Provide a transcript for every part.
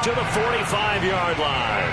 to the 45-yard line.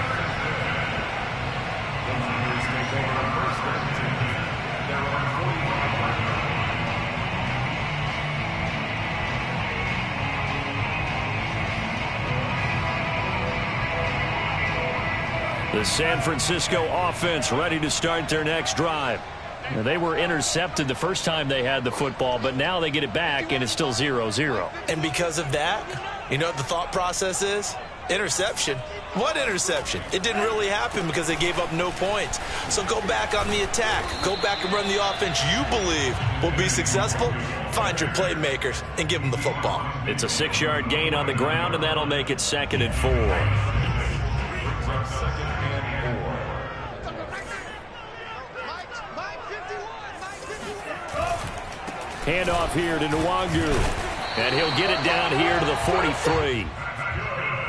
The San Francisco offense ready to start their next drive. Now, they were intercepted the first time they had the football, but now they get it back, and it's still 0-0. And because of that, you know what the thought process is? Interception. What interception? It didn't really happen because they gave up no points. So go back on the attack. Go back and run the offense you believe will be successful. Find your playmakers and give them the football. It's a 6-yard gain on the ground, and that'll make it 2nd and 4. Handoff here to Nwangu. And he'll get it down here to the 43.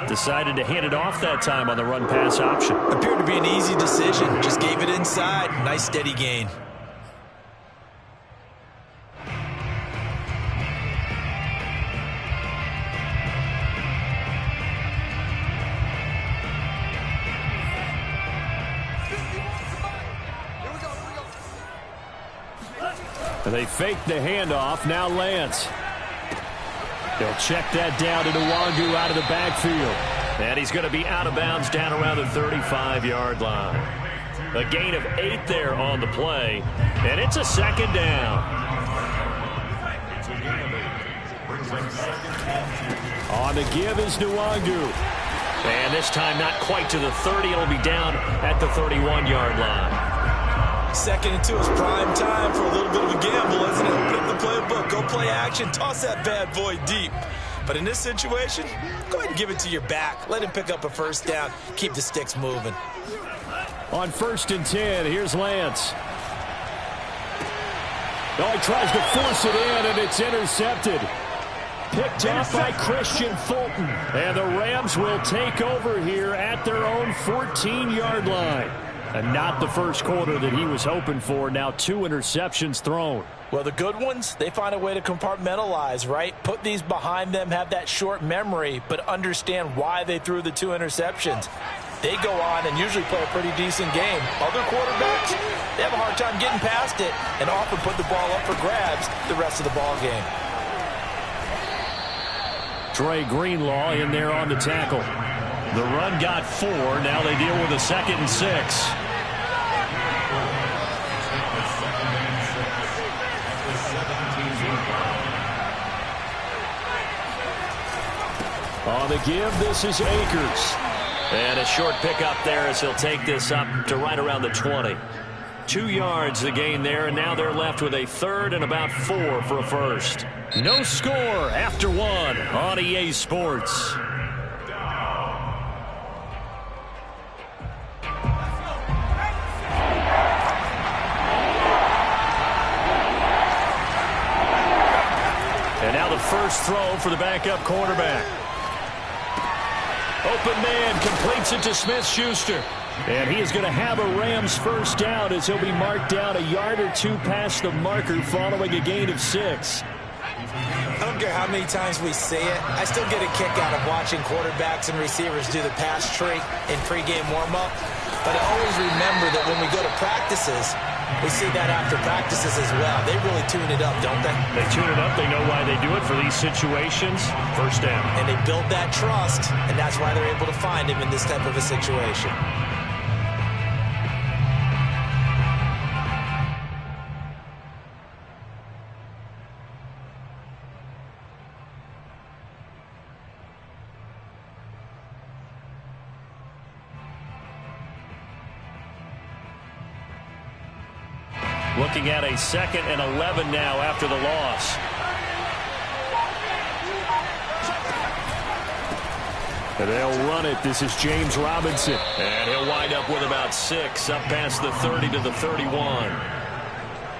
Decided to hand it off that time on the run-pass option. Appeared to be an easy decision. Just gave it inside. Nice steady gain. They fake the handoff. Now Lance. They'll check that down to Nwangu out of the backfield. And he's going to be out of bounds down around the 35-yard line. A gain of 8 there on the play. And it's a 2nd down. On the give is Nwangu. And this time not quite to the 30. It'll be down at the 31-yard line. 2nd and 2 is prime time for a little bit of a gamble, isn't it? Open up the playbook, go play action, toss that bad boy deep. But in this situation, go ahead and give it to your back. Let him pick up a 1st down. Keep the sticks moving. On 1st and 10, here's Lance. Oh, he tries to force it in, and it's intercepted. Picked up by Christian Fulton. And the Rams will take over here at their own 14-yard line. And not the first quarter that he was hoping for. Now 2 interceptions thrown. Well, the good ones, they find a way to compartmentalize, right? Put these behind them, have that short memory, but understand why they threw the 2 interceptions. They go on and usually play a pretty decent game. Other quarterbacks, they have a hard time getting past it and often put the ball up for grabs the rest of the ball game. Trey Greenlaw in there on the tackle. The run got 4. Now they deal with a 2nd and 6. On the give, this is Akers. And a short pickup there as he'll take this up to right around the 20. 2 yards the gain there, and now they're left with a 3rd and about 4 for a 1st. No score after 1 on EA Sports. And now the first throw for the backup quarterback. Open man completes it to Smith-Schuster. And he is going to have a Rams 1st down as he'll be marked down a yard or 2 past the marker following a gain of 6. I don't care how many times we say it. I still get a kick out of watching quarterbacks and receivers do the pass tree in pregame warm-up. But I always remember that when we go to practices, we see that after practices as well. They really tune it up, don't they? They tune it up. They know why they do it for these situations. 1st down. And they build that trust, and that's why they're able to find him in this type of a situation. Looking at a 2nd and 11 now after the loss. And they'll run it. This is James Robinson. And he'll wind up with about 6 up past the 30 to the 31.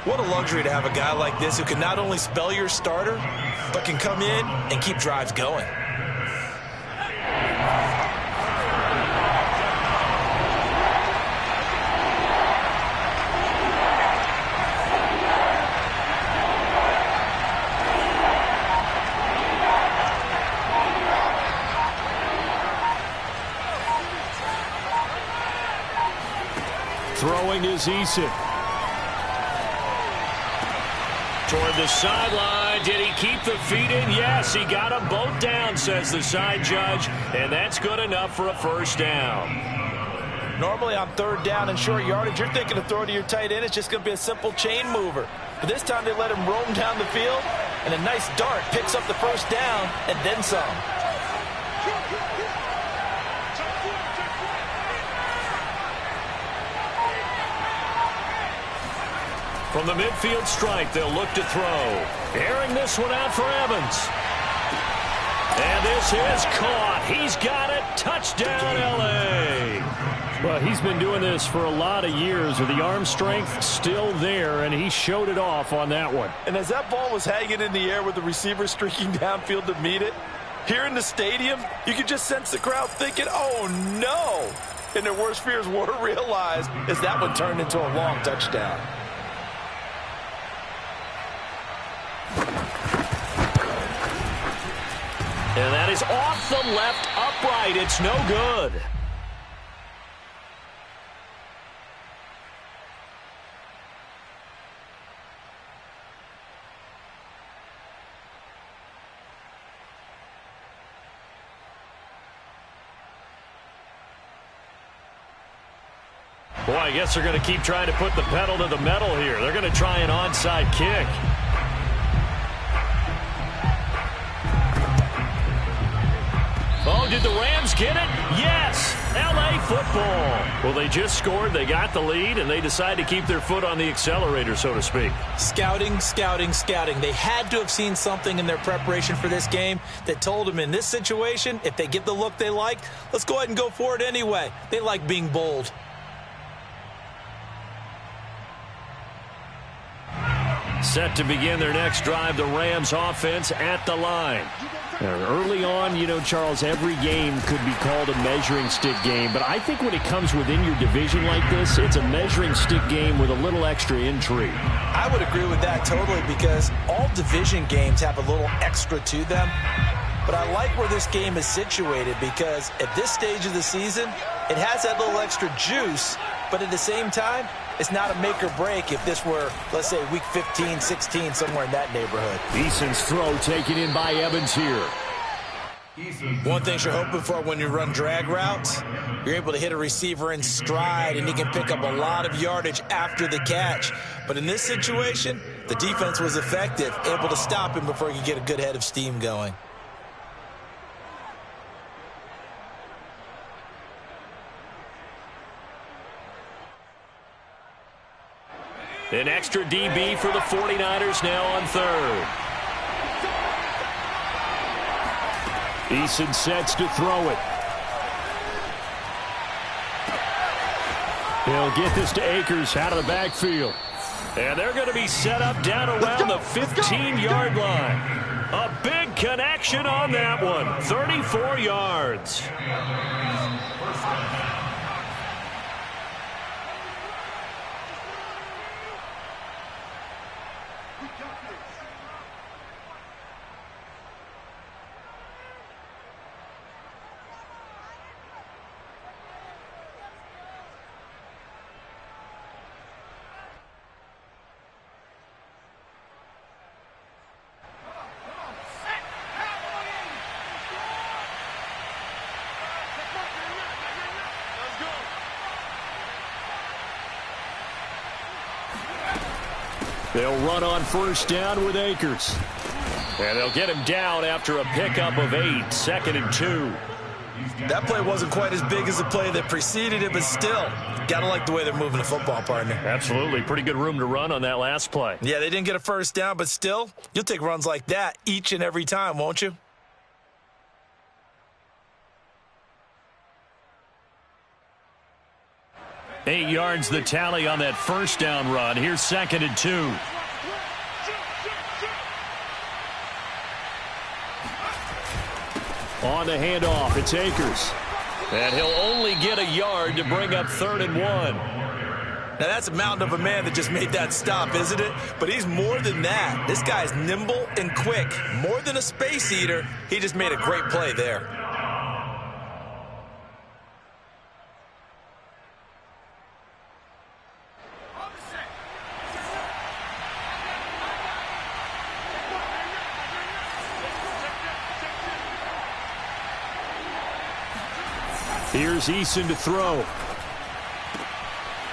What a luxury to have a guy like this who can not only spell your starter, but can come in and keep drives going. is Eason. Toward the sideline. Did he keep the feet in? Yes, he got them both down, says the side judge. And that's good enough for a first down. Normally on third down and short yardage, you're thinking of throwing to your tight end. It's just going to be a simple chain mover. But this time they let him roam down the field, and a nice dart picks up the first down and then some. From the midfield stripe, they'll look to throw. Airing this one out for Evans. And this is caught. He's got it. Touchdown, L.A. Well, he's been doing this for a lot of years with the arm strength still there, and he showed it off on that one. And as that ball was hanging in the air with the receiver streaking downfield to meet it, here in the stadium, you could just sense the crowd thinking, oh, no. And their worst fears were realized as that one turned into a long touchdown. And that is off the left upright. It's no good. Boy, I guess they're going to keep trying to put the pedal to the metal here. They're going to try an onside kick. Oh, did the Rams get it? Yes! L.A. football. Well, they just scored, they got the lead, and they decide to keep their foot on the accelerator, so to speak. Scouting, scouting, scouting. They had to have seen something in their preparation for this game that told them in this situation, if they get the look they like, let's go ahead and go for it anyway. They like being bold. Set to begin their next drive, the Rams offense at the line. Early on, you know, Charles, every game could be called a measuring stick game, but I think when it comes within your division like this, it's a measuring stick game with a little extra intrigue. I would agree with that totally, because all division games have a little extra to them. But I like where this game is situated, because at this stage of the season, it has that little extra juice, but at the same time, it's not a make or break if this were, let's say, week 15, 16, somewhere in that neighborhood. Eason's throw taken in by Evans here. One thing you're hoping for when you run drag routes, you're able to hit a receiver in stride, and he can pick up a lot of yardage after the catch. But in this situation, the defense was effective, able to stop him before he could get a good head of steam going. An extra DB for the 49ers now on third. Eason sets to throw it. He'll get this to Akers out of the backfield. And they're going to be set up down around the 15-yard line. A big connection on that one. 34 yards. They'll run on first down with Akers. And they'll get him down after a pickup of 8, 2nd and 2. That play wasn't quite as big as the play that preceded it, but still, gotta like the way they're moving the football, partner. Absolutely. Pretty good room to run on that last play. Yeah, they didn't get a first down, but still, you'll take runs like that each and every time, won't you? Eight yards the tally on that first down run. Here's 2nd and 2. On the handoff, it's Akers. And he'll only get a yard to bring up 3rd and 1. Now, that's a mountain of a man that just made that stop, isn't it? But he's more than that. This guy's nimble and quick. More than a space eater, he just made a great play there. Here's Eason to throw.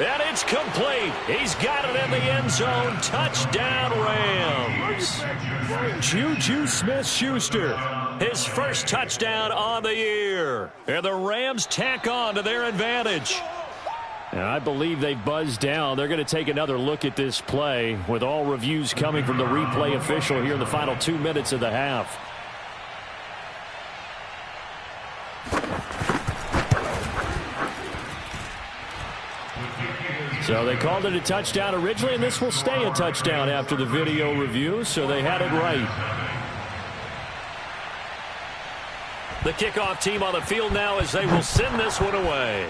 And it's complete. He's got it in the end zone. Touchdown, Rams. Juju Smith-Schuster, his first touchdown on the year. And the Rams tack on to their advantage. And I believe they buzzed down. They're going to take another look at this play with all reviews coming from the replay official here in the final 2 minutes of the half. So they called it a touchdown originally, and this will stay a touchdown after the video review, so they had it right. The kickoff team on the field now as they will send this one away.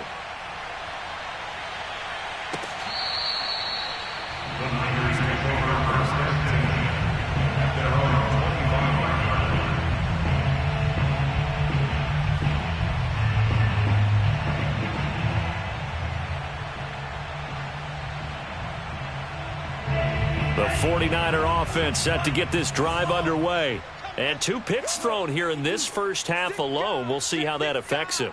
The 49er offense set to get this drive underway. And 2 picks thrown here in this first half alone. We'll see how that affects him.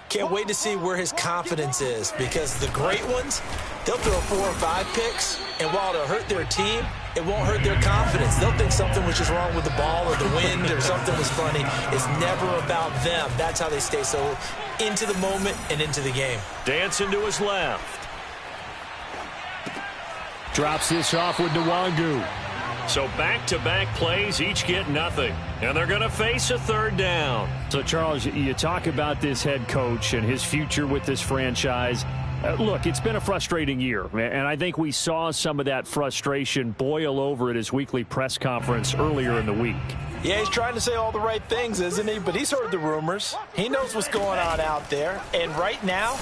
Can't wait to see where his confidence is, because the great ones, they'll throw 4 or 5 picks, and while it'll hurt their team, it won't hurt their confidence. They'll think something was just wrong with the ball or the wind or something was funny. It's never about them. That's how they stay so into the moment and into the game. Dancing to his left. Drops this off with Nwangu. So back-to-back plays, each get nothing. And they're going to face a 3rd down. So, Charles, you talk about this head coach and his future with this franchise. Look, it's been a frustrating year, and I think we saw some of that frustration boil over at his weekly press conference earlier in the week. Yeah, he's trying to say all the right things, isn't he? But he's heard the rumors. He knows what's going on out there. And right now,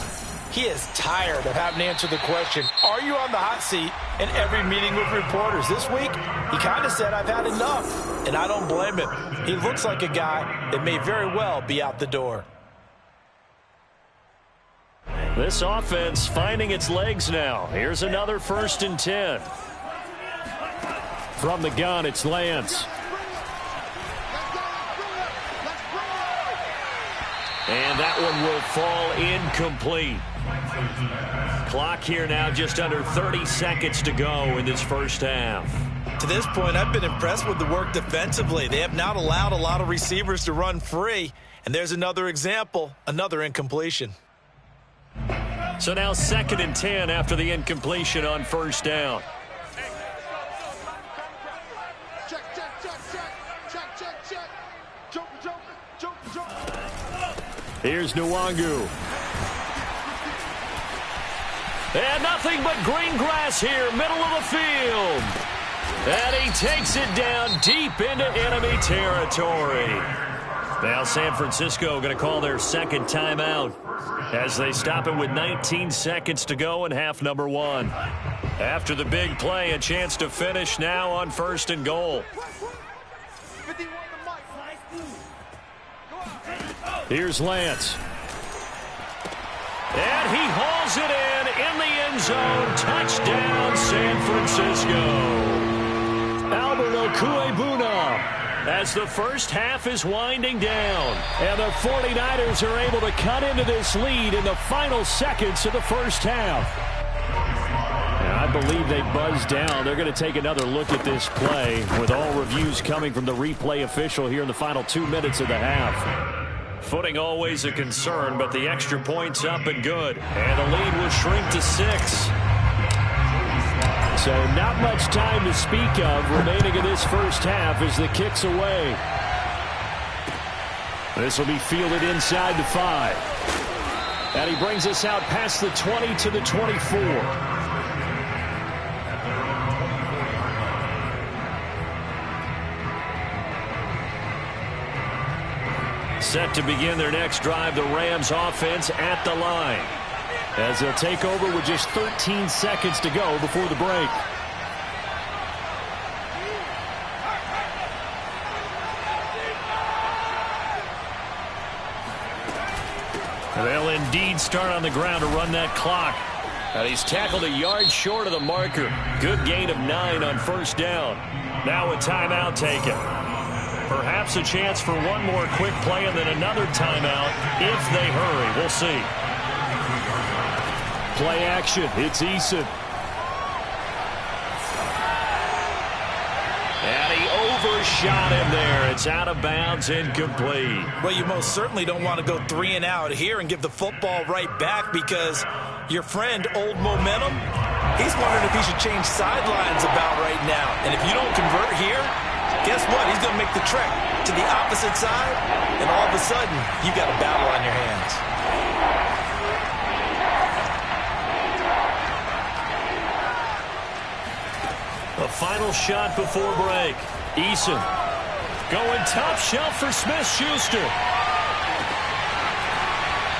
he is tired of having to answer the question, are you on the hot seat, in every meeting with reporters. This week, he kind of said, I've had enough, and I don't blame him. He looks like a guy that may very well be out the door. This offense finding its legs now. Here's another 1st and 10. From the gun, it's Lance. And that one will fall incomplete. Clock here now, just under 30 seconds to go in this first half. To this point, I've been impressed with the work defensively. They have not allowed a lot of receivers to run free. And there's another example, another incompletion. So now 2nd and 10 after the incompletion on 1st down. Here's Nwangu. And nothing but green grass here, middle of the field. And he takes it down deep into enemy territory. Now San Francisco going to call their 2nd timeout as they stop it with 19 seconds to go in half number 1. After the big play, a chance to finish now on 1st and goal. Here's Lance. And he hauls it in the end zone. Touchdown, San Francisco. Albert Okuebuna, as the first half is winding down. And the 49ers are able to cut into this lead in the final seconds of the first half. And I believe they buzzed down. They're going to take another look at this play with all reviews coming from the replay official here in the final 2 minutes of the half. Footing always a concern, but the extra point's up and good. And the lead will shrink to 6. So not much time to speak of remaining in this first half as the kick's away. This will be fielded inside the 5. And he brings us out past the 20 to the 24. Set to begin their next drive, the Rams offense at the line, as they'll take over with just 13 seconds to go before the break. They'll indeed start on the ground to run that clock. And he's tackled a yard short of the marker. Good gain of 9 on 1st down. Now a timeout taken. Perhaps a chance for one more quick play and then another timeout if they hurry. We'll see. Play action. It's Eason. And he overshot him there. It's out of bounds, incomplete. Well, you most certainly don't want to go 3 and out here and give the football right back because your friend, Old Momentum, he's wondering if he should change sidelines about right now. And if you don't convert here, guess what? He's going to make the trek to the opposite side, and all of a sudden, you got a battle on your hands. A final shot before break. Eason going top shelf for Smith-Schuster.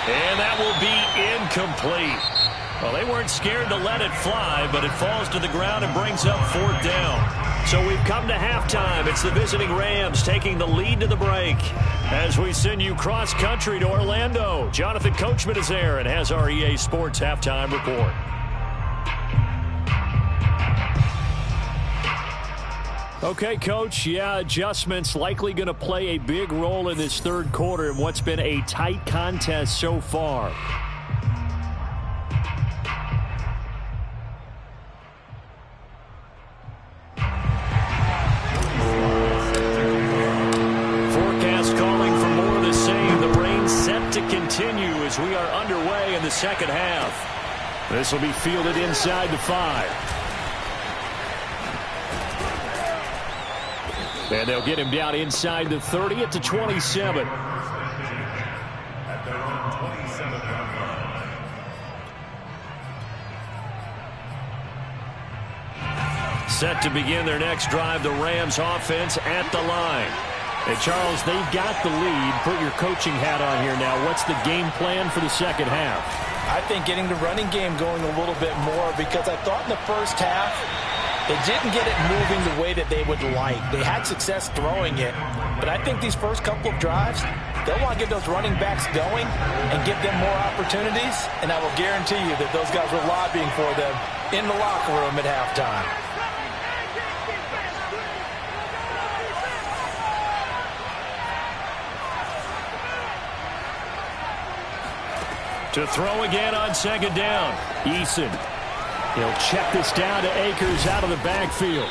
And that will be incomplete. Well, they weren't scared to let it fly, but it falls to the ground and brings up 4th down. So we've come to halftime. It's the visiting Rams taking the lead to the break. As we send you cross-country to Orlando, Jonathan Coachman is there and has our EA Sports halftime report. Okay, Coach, adjustments likely going to play a big role in this third quarter in what's been a tight contest so far. Forecast calling for more of the same. The rain set to continue as we are underway in the second half. This will be fielded inside the 5. And they'll get him down inside the 30 at the 27. Set to begin their next drive, the Rams offense at the line. Hey, Charles, they've got the lead. Put your coaching hat on here now. What's the game plan for the second half? I think getting the running game going a little bit more because I thought in the first half, they didn't get it moving the way that they would like. They had success throwing it, but I think these first couple of drives, they'll want to get those running backs going and give them more opportunities, and I will guarantee you that those guys were lobbying for them in the locker room at halftime. To throw again on second down, Eason. He'll check this down to Akers out of the backfield.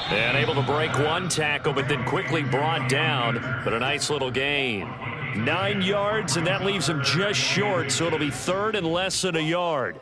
And able to break one tackle, but then quickly brought down. But a nice little gain. 9 yards, and that leaves him just short, so it'll be 3rd and less than a yard.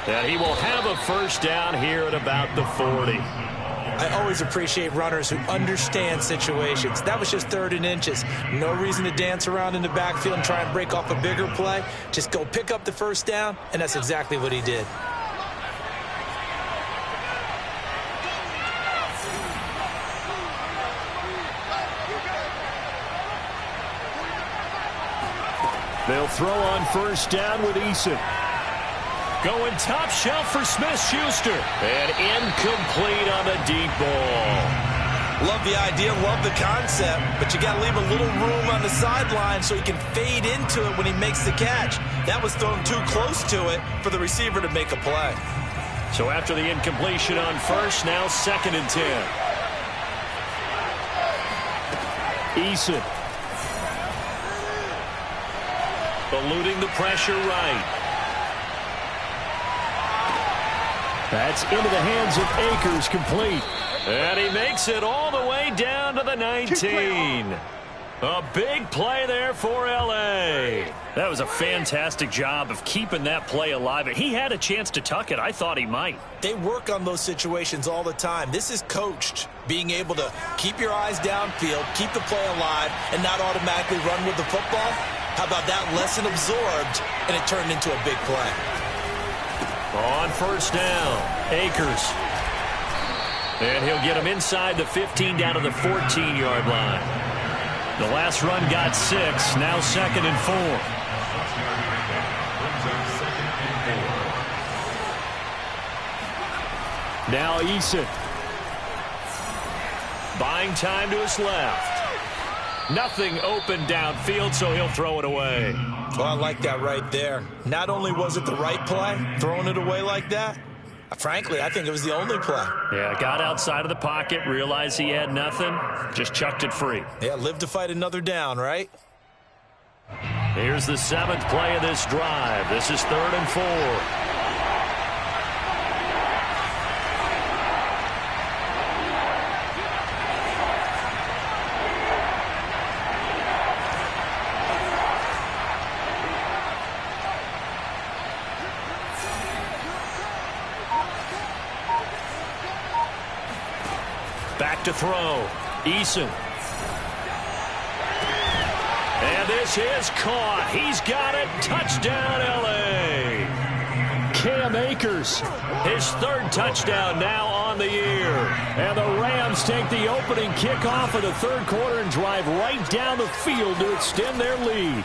And he will have a first down here at about the 40. I always appreciate runners who understand situations. That was just 3rd and inches. No reason to dance around in the backfield and try and break off a bigger play. Just go pick up the first down, and that's exactly what he did. They'll throw on first down with Eason. Going top shelf for Smith-Schuster. And incomplete on the deep ball. Love the idea, love the concept, but you got to leave a little room on the sideline so he can fade into it when he makes the catch. That was thrown too close to it for the receiver to make a play. So after the incompletion on first, now 2nd and 10. Eason. Eluding the pressure right. That's into the hands of Akers, complete. And he makes it all the way down to the 19. A big play there for L.A. That was a fantastic job of keeping that play alive. He had a chance to tuck it. I thought he might. They work on those situations all the time. This is coached, being able to keep your eyes downfield, keep the play alive, and not automatically run with the football. How about that lesson absorbed, and it turned into a big play. On first down, Akers. And he'll get him inside the 15 down to the 14-yard line. The last run got 6, now 2nd and 4. 4. Now Eason. Buying time to his left. Nothing open downfield, so he'll throw it away. Well, I like that right there. Not only was it the right play, throwing it away like that, frankly, I think it was the only play. Yeah, got outside of the pocket, realized he had nothing, just chucked it free. Yeah, live to fight another down, right? Here's the 7th play of this drive. This is 3rd and 4. Back to throw. Eason. And this is caught. He's got it. Touchdown, L.A. Cam Akers, his 3rd touchdown now on the year. And the Rams take the opening kickoff of the 3rd quarter and drive right down the field to extend their lead.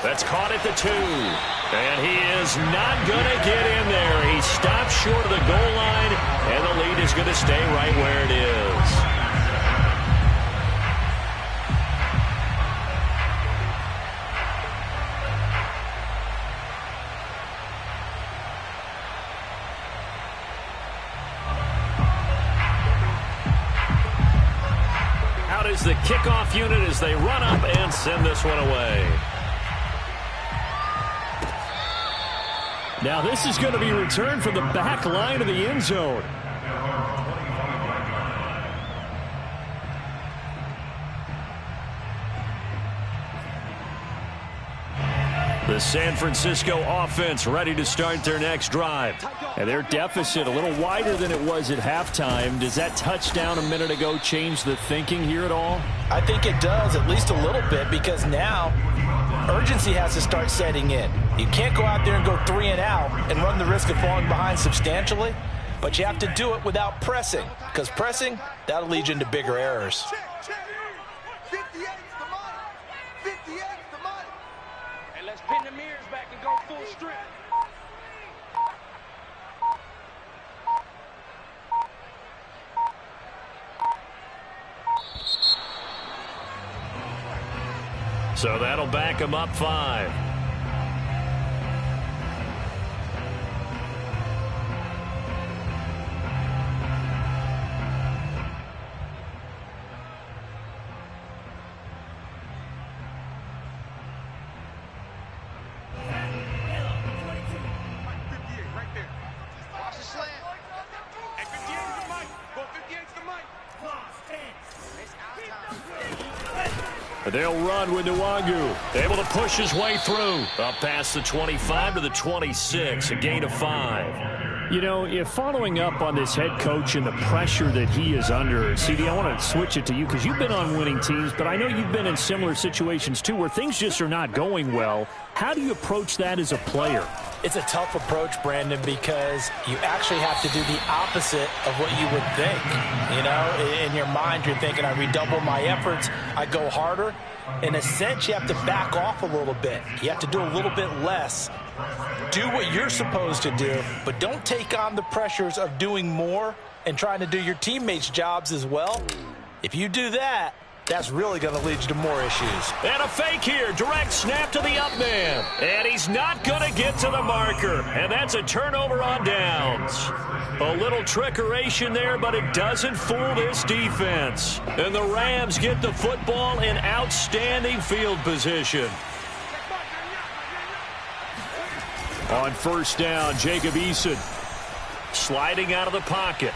That's caught at the 2. And he is not going to get in there. He stops short of the goal line, and the lead is going to stay right where it is. Out is the kickoff unit as they run up and send this one away. Now this is going to be returned from the back line of the end zone. The San Francisco offense ready to start their next drive. And their deficit a little wider than it was at halftime. Does that touchdown a minute ago change the thinking here at all? I think it does, at least a little bit, because now urgency has to start setting in. You can't go out there and go 3 and out and run the risk of falling behind substantially, but you have to do it without pressing, because pressing, that'll lead you into bigger errors. 58's the money. 58's the money. And let's pin the mirrors back and go full strip. So that'll back him up 5. They'll run with Nwangu. Able to push his way through. Up past the 25 to the 26. A gain of 5. You know, if following up on this head coach and the pressure that he is under, CD, I want to switch it to you because you've been on winning teams, but I know you've been in similar situations too where things just are not going well. How do you approach that as a player? It's a tough approach, Brandon, because you actually have to do the opposite of what you would think. You know, in your mind, you're thinking, I redouble my efforts, I go harder. In a sense, you have to back off a little bit. You have to do a little bit less. Do what you're supposed to do, but don't take on the pressures of doing more and trying to do your teammates' jobs as well. If you do that, that's really going to lead you to more issues. And a fake here. Direct snap to the up man. And he's not going to get to the marker. And that's a turnover on downs. A little trickeration there, but it doesn't fool this defense. And the Rams get the football in outstanding field position. On first down, Jacob Eason sliding out of the pocket.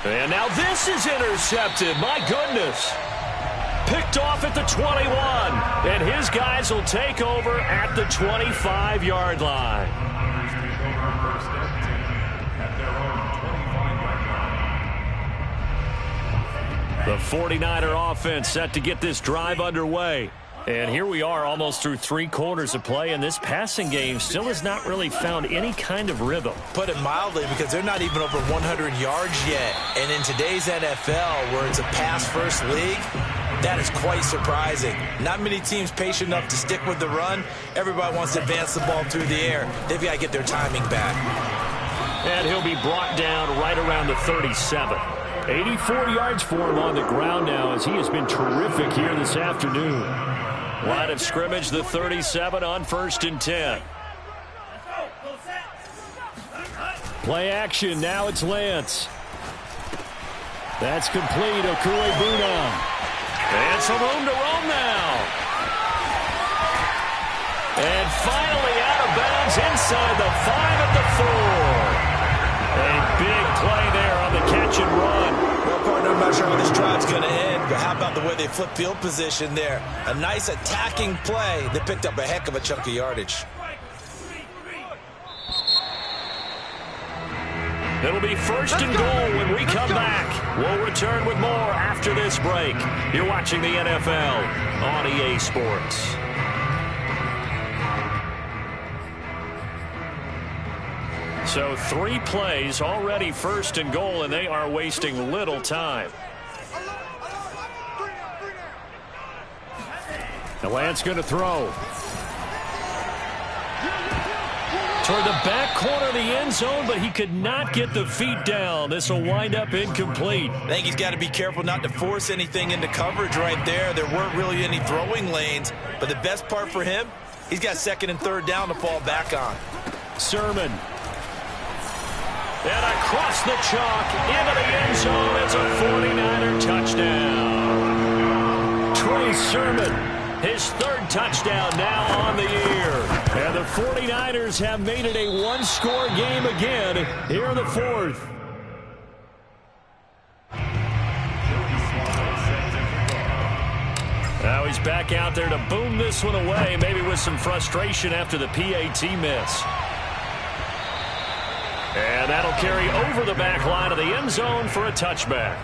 And now this is intercepted. My goodness. Picked off at the 21. And his guys will take over at the 25-yard line. The 49er offense set to get this drive underway. And here we are almost through 3 quarters of play, and this passing game still has not really found any kind of rhythm. Put it mildly, because they're not even over 100 yards yet. And in today's NFL, where it's a pass-first league, That is quite surprising. Not many teams patient enough to stick with the run. Everybody wants to advance the ball through the air. They've got to get their timing back. And he'll be brought down right around the 37. 84 yards for him on the ground now as he has been terrific here this afternoon. Line of scrimmage, the 37 on 1st and 10. Play action. Now it's Lance. That's complete. Okuegbuna. And some room to roam now. And finally out of bounds inside the 5 at the 4. A big play there on the catch and run. Well, partner, I'm not sure how this drive's going to end, but how about the way they flip field position there? A nice attacking play. They picked up a heck of a chunk of yardage. It'll be 1st and goal when we come back. We'll return with more after this break. You're watching the NFL on EA Sports. So 3 plays, already 1st and goal, and they are wasting little time. Now Lance going to throw. Toward the back corner of the end zone, but he could not get the feet down. This will wind up incomplete. I think he's got to be careful not to force anything into coverage right there. There weren't really any throwing lanes, but the best part for him, he's got 2nd and 3rd down to fall back on. Sermon. And across the chalk into the end zone. It's a 49er touchdown. Trey Sermon, his 3rd touchdown now on the year. And the 49ers have made it a one-score game again here in the 4th. Now he's back out there to boom this one away, maybe with some frustration after the PAT miss. And that'll carry over the back line of the end zone for a touchback.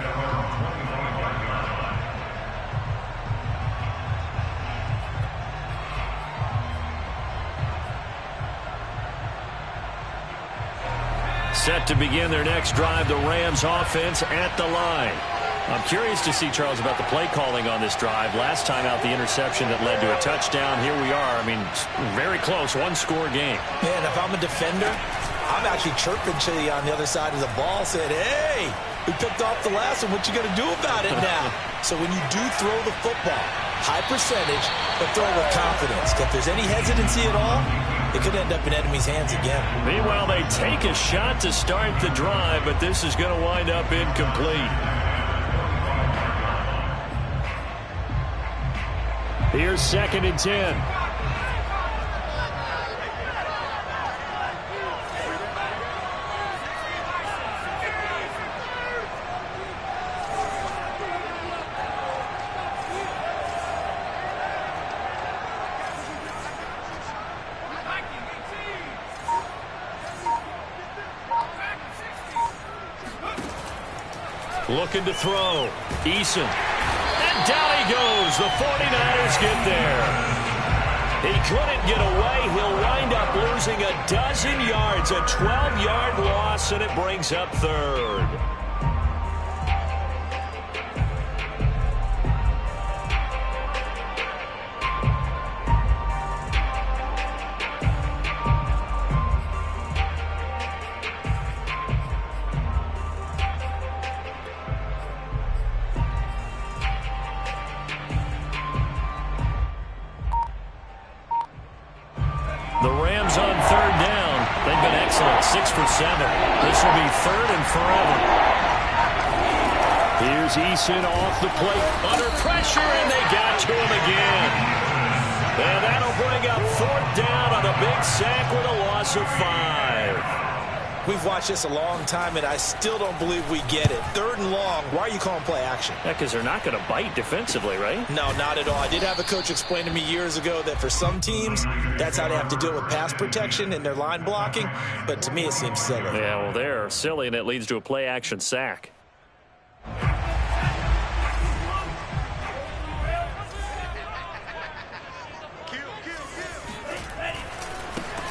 Set to begin their next drive, the Rams offense at the line. I'm curious to see, Charles, about the play calling on this drive. Last time out, the interception that led to a touchdown. Here we are. I mean, very close, one-score game. Man, if I'm a defender, I'm actually chirping Chili on the other side of the ball, saying, hey, we picked off the last one. What you going to do about it now? So when you do throw the football, high percentage, but throw with confidence. If there's any hesitancy at all, it could end up in enemy's hands again. Meanwhile, they take a shot to start the drive, but this is going to wind up incomplete. Here's 2nd and 10. Looking to throw. Eason. And down he goes. The 49ers get there. He couldn't get away. He'll wind up losing a dozen yards. A 12-yard loss, and it brings up 3rd. The Rams on 3rd down. They've been excellent, 6 for 7. This will be 3rd and forever. Here's Eason off the plate, under pressure, and they got to him again. And that'll bring up 4th down on a big sack with a loss of 5. We've watched this a long time, and I still don't believe we get it. 3rd and long, why are you calling play action? Yeah, because they're not going to bite defensively, right? No, not at all. I did have a coach explain to me years ago that for some teams, that's how they have to deal with pass protection and their line blocking. But to me, it seems silly. Yeah, well, they're silly, and it leads to a play action sack.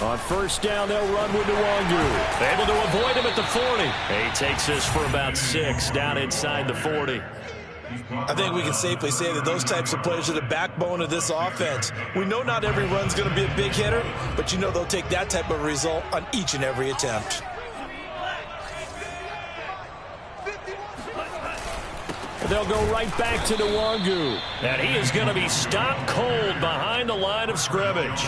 On 1st down, they'll run with Nwangu. Able to avoid him at the 40. He takes this for about 6 down inside the 40. I think we can safely say that those types of players are the backbone of this offense. We know not every run's going to be a big hitter, but you know they'll take that type of result on each and every attempt. They'll go right back to Nwangu. And he is going to be stopped cold behind the line of scrimmage.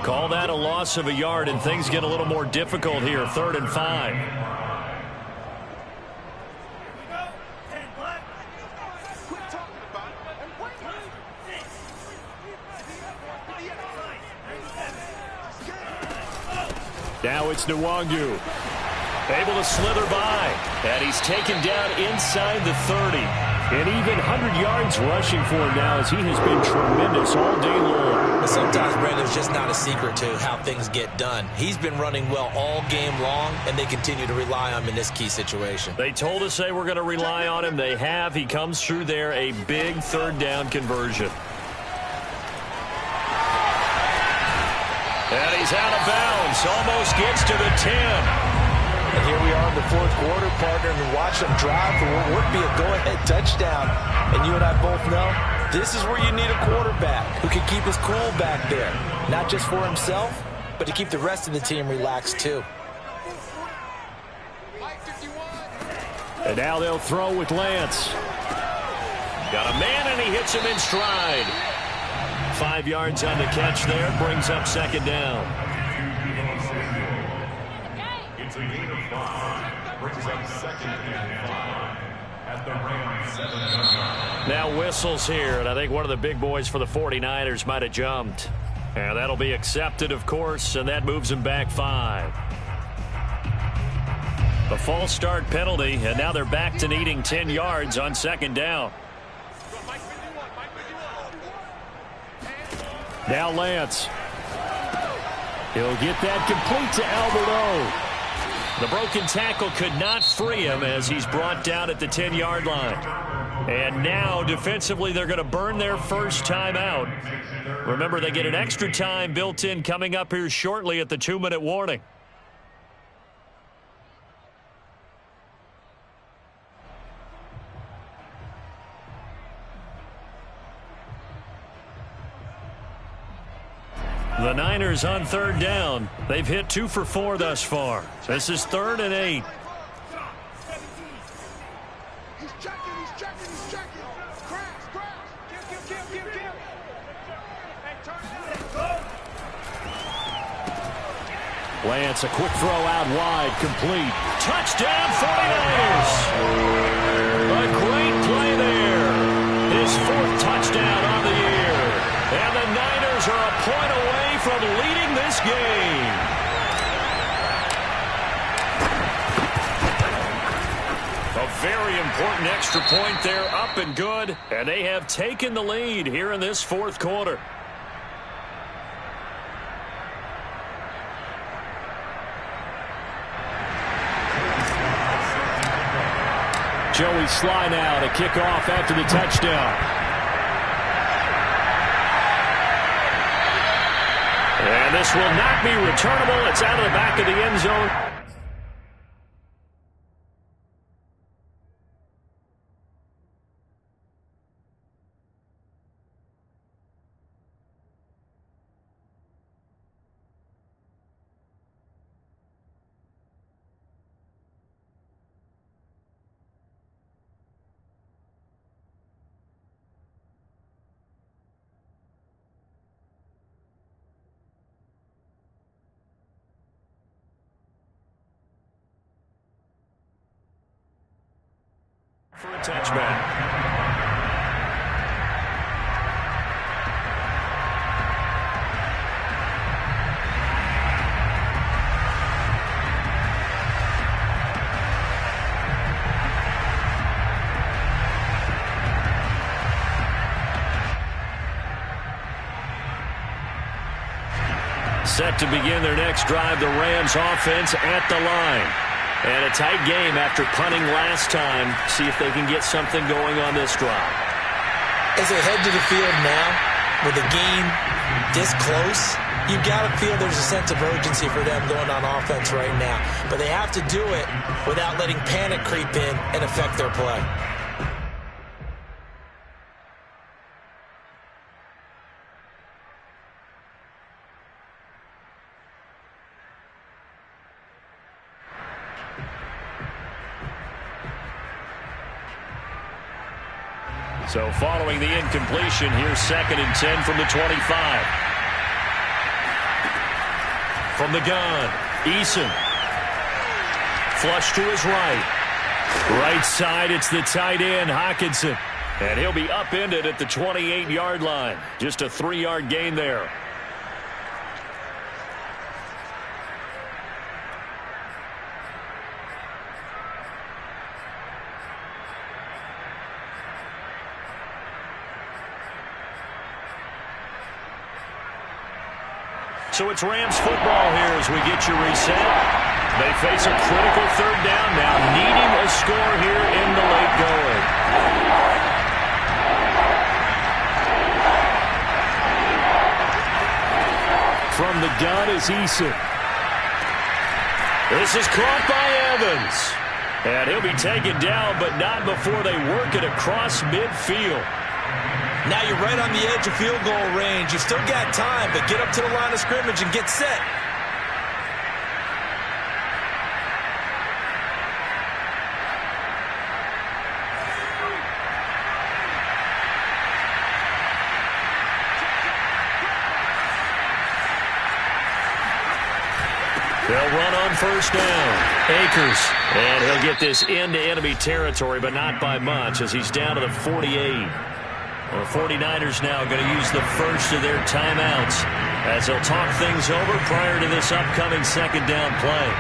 Call that a loss of a yard, and things get a little more difficult here. 3rd and 5. Now it's Nwangu. Able to slither by. And he's taken down inside the 30. And even 100 yards rushing for him now, as he has been tremendous all day long. But sometimes, Brandon, there's just not a secret to how things get done. He's been running well all game long, and they continue to rely on him in this key situation. They told us they were going to rely on him. They have. He comes through there, a big 3rd down conversion. And he's out of bounds. Almost gets to the 10. And here we are in the 4th quarter, partner, and watch them drive for what would be a go-ahead touchdown. And you and I both know this is where you need a quarterback who can keep his cool back there. Not just for himself, but to keep the rest of the team relaxed too. And now they'll throw with Lance. Got a man, and he hits him in stride. 5 yards on the catch there, brings up 2nd down. It's a gain of 5. Brings up 2nd and 5 at the Rams 7-yard line. Now whistles here, and I think one of the big boys for the 49ers might have jumped. And that'll be accepted, of course, and that moves him back 5. The false start penalty, and now they're back to needing 10 yards on 2nd down. Now Lance. He'll get that complete to Alberto. The broken tackle could not free him as he's brought down at the 10-yard line. And now defensively they're going to burn their first time out. Remember, they get an extra time built in coming up here shortly at the 2-minute warning. The Niners on 3rd down. They've hit 2 for 4 thus far. This is 3rd and 8. He's checking. Crash. Give. Hey, turn it out. Lance, a quick throw out wide, complete. Touchdown, 49ers! A great play there. His 4th touchdown on the year. And the Niners are a point away from leading this game. A very important extra point there, up and good. And they have taken the lead here in this 4th quarter. Joey Sly now to kick off after the touchdown. And this will not be returnable. It's out of the back of the end zone. For a touchback. Set to begin their next drive, the Rams offense at the line. And a tight game after punting last time. See if they can get something going on this drive. As they head to the field now, with the game this close, you've got to feel there's a sense of urgency for them going on offense right now. But they have to do it without letting panic creep in and affect their play. So following the incompletion, here's 2nd and 10 from the 25. From the gun, Eason. Flush to his right. Right side, it's the tight end, Hockenson. And he'll be upended at the 28-yard line. Just a 3-yard gain there. So it's Rams football here as we get you reset. They face a critical 3rd down now, needing a score here in the late going. From the gun is Eason. This is caught by Evans. And he'll be taken down, but not before they work it across midfield. Now you're right on the edge of field goal range. You've still got time, but get up to the line of scrimmage and get set. They'll run on 1st down. Akers. And he'll get this into enemy territory, but not by much as he's down to the 48. The 49ers now going to use the first of their timeouts as they'll talk things over prior to this upcoming 2nd down play.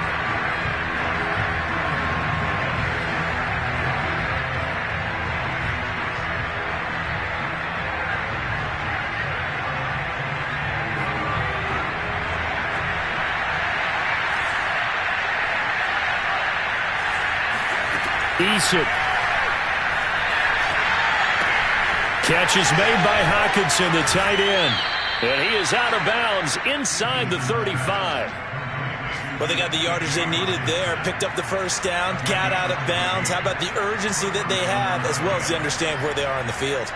Eason. Catch is made by Hockenson, the tight end. And he is out of bounds inside the 35. Well, they got the yardage they needed there. Picked up the 1st down, got out of bounds. How about the urgency that they have, as well as they understand where they are in the field?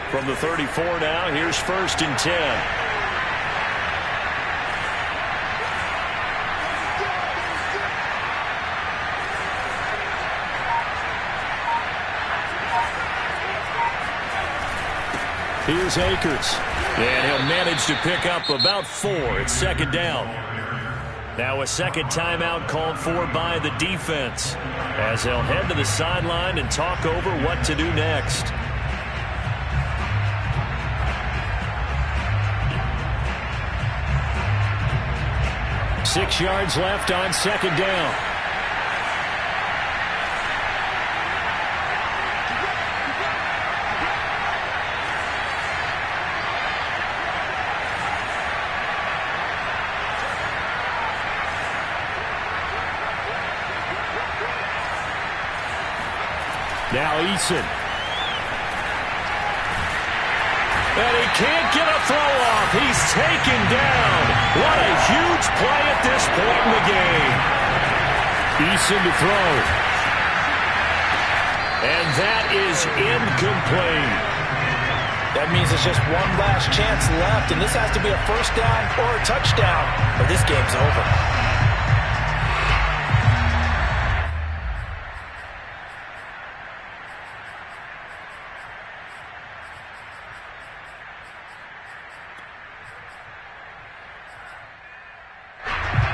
From the 34 now, here's 1st and 10. Here's Akers. And he'll manage to pick up about 4. It's 2nd down. Now a 2nd timeout called for by the defense as they'll head to the sideline and talk over what to do next. Six yards left on 2nd down. Now Eason. And he can't get a throw off. He's taken down. What a huge play at this point in the game. Eason to throw. And that is incomplete. That means it's just one last chance left, and this has to be a 1st down or a touchdown, or this game's over.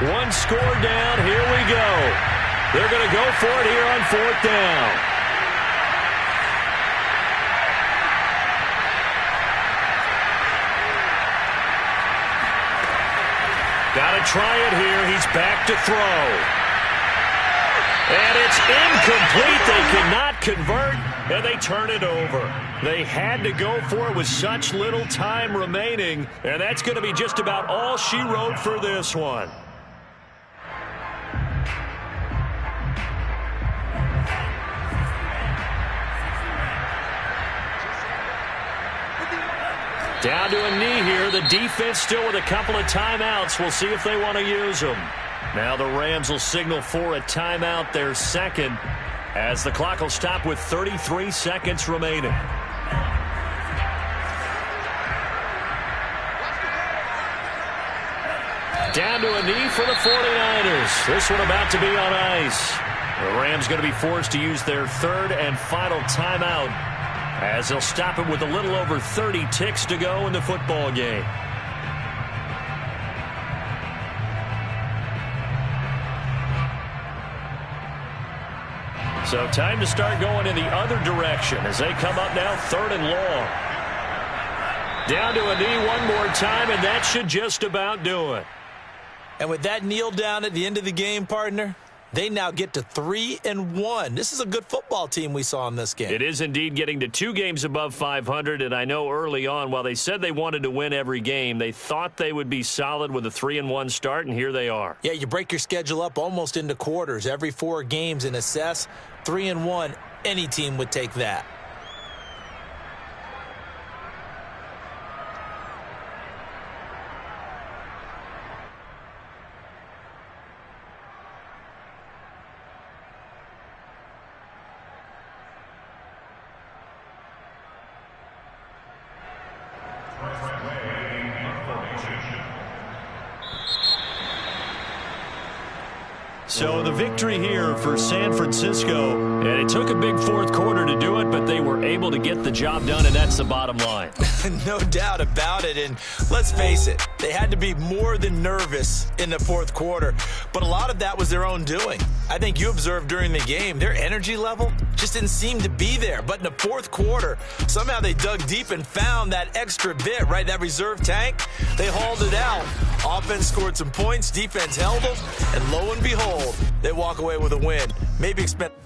One score down. Here we go. They're going to go for it here on 4th down. Got to try it here. He's back to throw. And it's incomplete. They cannot convert, and they turn it over. They had to go for it with such little time remaining, and that's going to be just about all she wrote for this one. Down to a knee here. The defense still with a couple of timeouts. We'll see if they want to use them. Now the Rams will signal for a timeout, their 2nd, as the clock will stop with 33 seconds remaining. Down to a knee for the 49ers. This one about to be on ice. The Rams going to be forced to use their third and final timeout as they'll stop it with a little over 30 ticks to go in the football game. So time to start going in the other direction as they come up now 3rd and long. Down to a knee one more time, and that should just about do it. And with that kneel down at the end of the game, partner, they now get to 3-1. This is a good football team we saw in this game. It is indeed getting to 2 games above 500, and I know early on, while they said they wanted to win every game, they thought they would be solid with a 3-1 start, and here they are. Yeah, you break your schedule up almost into quarters, every 4 games, and assess 3-1. Any team would take that. So the victory here for San Francisco, and it took a big 4th quarter to do it, but they were able to get the job done, and that's the bottom line. No doubt about it, and let's face it, they had to be more than nervous in the 4th quarter, but a lot of that was their own doing. I think you observed during the game, their energy level just didn't seem to be there, but in the 4th quarter, somehow they dug deep and found that extra bit, right, that reserve tank. They hauled it out. Offense scored some points, defense held them, and lo and behold, they walk away with a win. Maybe expect